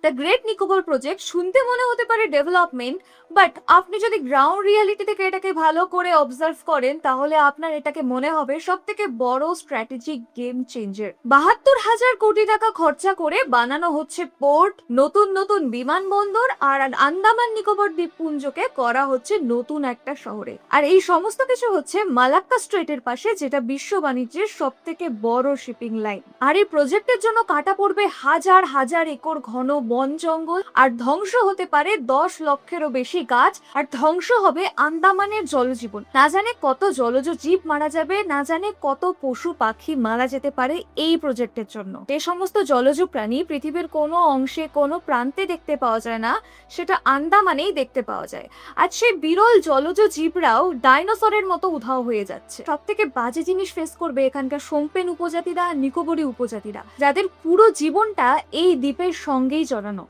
The great Nicobar project শুনতে মনে হতে পারে ডেভেলপমেন্ট, বাট আপনি যদি গ্রাউন্ড রিয়ালিটি থেকে এটাকে ভালো করে অবজার্ভ করেন তাহলে আপনার এটাকে মনে হবে সব থেকে বড় স্ট্র্যাটেজিক গেম চেঞ্জার। 72,000 কোটি টাকা খরচা করে বানানো হচ্ছে পোর্ট, নতুন নতুন বিমানবন্দর, আর আন্দামান নিকোবর দ্বীপপুঞ্জকে করা হচ্ছে নতুন একটা শহরে। আর এই সমস্ত কিছু হচ্ছে মালাক্কা স্ট্রেটের পাশে, যেটা বিশ্ব বাণিজ্যের সব থেকে বড় শিপিং লাইন। আর এই প্রজেক্টের জন্য কাটা পড়বে হাজার হাজার একর ঘন বন জঙ্গল, আর ধ্বংস হতে পারে 10 লক্ষেরও বেশি গাছ, আর ধ্বংস হবে আন্দামানের জলজীবন। না জানে কত জলজ জীব মারা যাবে, না জানে কত পশু পাখি মারা যেতে পারে এই প্রজেক্টের জন্য। যে সমস্ত জলজ প্রাণী পৃথিবীর কোনো অংশে কোনো প্রান্তে দেখতে পাওয়া যায় না, সেটা আন্দামানেই দেখতে পাওয়া যায়। আর সেই বিরল জলজ জীবরাও ডাইনোসরের মতো উধাও হয়ে যাচ্ছে। সব থেকে বাজে জিনিস ফেস করবে এখানকার শোম্পেন উপজাতিরা, নিকোবরি উপজাতিরা, যাদের পুরো জীবনটা এই দ্বীপের সঙ্গেই জড়ানো।